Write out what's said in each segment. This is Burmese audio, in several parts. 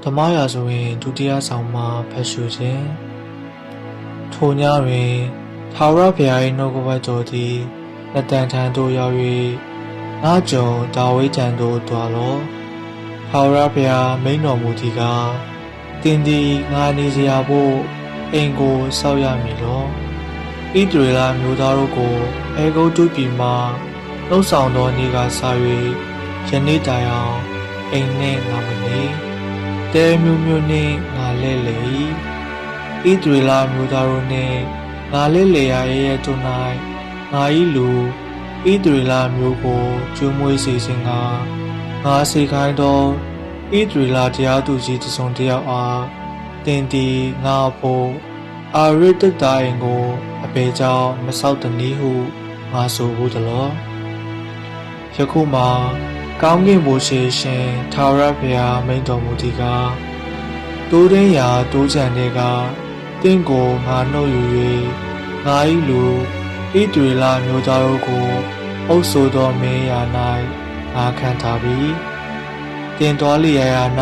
ဓမ္မရာဆိုရင်ဒုတိယဆောင်မှာဖတ်ရှုခြင်းထိုညတွင်ထာဝရဘုရား၏နှုတ်ကပတ်တော်သည်လက်တန်ထံသို့ရောက်၍ငါကျွန်ဒါဝိဒ်ထံသို့တွားလောထာဝရဘုရားမိန့်တော်မူသည်ကားတင်သည်ငါနေစရာဖို့အိမ်ကိုဆောက်ရမည်လောဣသရေလမျိုးသားတို့ကိုအေဂုတ္တုပြည်မှနှုတ်ဆောင်သောနေ့ကစ၍ယနေ့တိုင်အောင်အိမ်နှင့်ငါမနေတဲမျိုးမျိုးနှင့်ငါလဲလေ၏ဣသရေလမျိုးသားတို့နှင့်ငါလဲလေရရဲ့တို့၌ငါ၏လူဣသရေလမျိုးကိုကျွေးမွေးစေခြင်းကငါစေခိုင်းသောဣသရေလတရားသူကြီးတစ်စုံတစ်ယောက်အားတင်သည်ငါဖို့အာရတ္တတိုင်ကိုအပေကြောင့်မဆောက်တနည်းဟုငါဆိုဘူးသလောယခုမှာကောင်းကင်ဘုရားရှင်ထာဝရဘုရားမိန့်တော်မူသည်ကားတိုးရင်းရာတိုးချန်တဲ့ကတင့်ကိုငါနှုတ်ယူ၍ငါ၏လူဣသရေလမျိုးသားတို့ကိုအုပ်ဆိုသောမင်းရာ၌ငါခံထားပြီးတင်တော်လျာရာ၌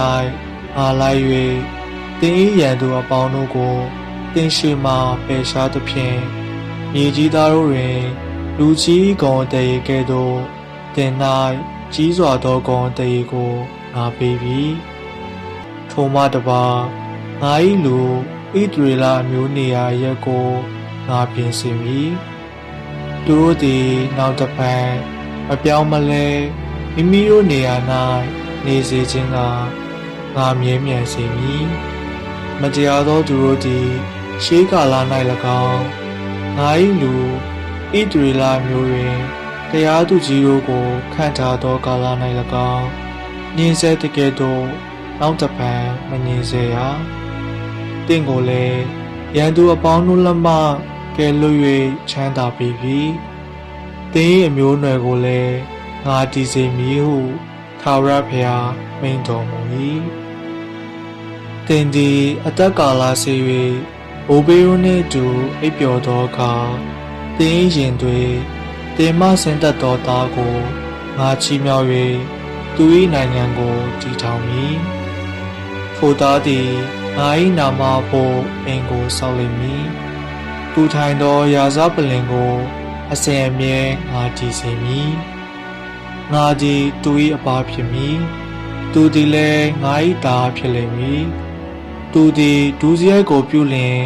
ငါလိုက်၍တင်၏ရန်သူအပေါင်းတို့ကိုတင်ရှိမှပယ်ရှားသဖြင့်မြေကြီးသားတို့တွင်လူကြီးကောင်တရေကဲ့သို့တင်၌ကြီးစွာသောကောင်တရေကိုငါပေးပြီးထိုမှတပါငါ၏လူဣသရေလမျိုးနေရာရက်ကိုငါပြင်ဆင်ပြီးသူတို့သည်နောက်တစ်ဖန်မပြောင်းမလဲမိမိတို့နေရာ၌နေစေခြင်းကငါမြဲမြံစေမည်မတရားသောသူတို့သည်ရှေးကာလ၌၎င်းငါ၏လူဣသရေလမျိုးတွင်တရားသူကြီးတို့ကိုခန့်ထားသောကာလ၌၎င်းညင်ဆဲတကယ်သို့နောက်တစ်ဖန်မညင်စေရတင့်ကိုလည်းရန်သူအပေါင်းတို့လက်မှကယ်လွတ်၍ချမ်းသာပေပြီတင်း၏အမျိုးနွယ်ကိုလည်းငါတည်စေမည်ဟုထာဝရဘုရားမိန့်တော်မူ၏တင်းသည်အသက်ကာလစေ၍အိုဘေးရိုးနှင့်အတူအိပ်ပျော်သောအခါတင်း၏ရင်တွင်တင်မဆင်းသက်သောသားကိုငါချီးမြှောက်၍သူ၏နိုင်ငံကိုတည်ထောင်မည်ထိုသားသည်ငါ၏နာမဖို့အိမ်ကိုဆောက်လိမ့်မည်သူထိုင်သောရာဇပလင်ကိုအစဉ်အမြဲငါတည်စေမည်ငါသည်သူ၏အဘဖြစ်မည်သူသည်လည်းငါ၏သားဖြစ်လိမ့်မည်သူသည်ဒုစရိုက်ကိုပြုလျင်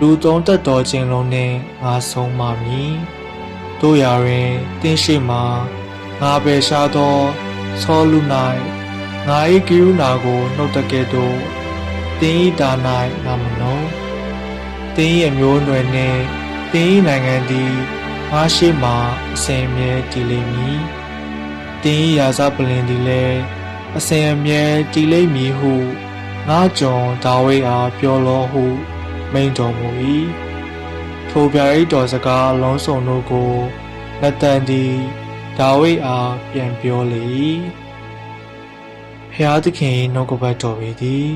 လူသုံးသက်သောခြင်းလုံးနှင့်ငါဆုံးမမည်တို့ရာတွင်တင်းရှိမှငါပယ်ရှားသောဆောလူ၌ငါ၏ကရုဏာကိုနှုတ်တကဲ့သို့တင်း၏တာ၌ငါမနှုံတင်း၏အမျိုးနွယ်နှင့်တင်း၏နိုင်ငံသည်ငါရှိမှအစဉ်အမြဲတည်လိမ့်မည်တင်း၏ရာဇပလင်သည်လည်းအစဉ်အမြဲတည်လိမ့်မည်ဟုငါကျွန်ဒါဝိဒ်အားပြောလောဟုမိန့်တော်မူ၏ထိုဗျာဒိတ်တော်စကားအလုံးစုံတို့ကိုနသန်သည်ဒါဝိဒ်အားပြန်ပြောလေ၏ဖျားသခင်နှုတ်ကပတ်တော်ပေသည်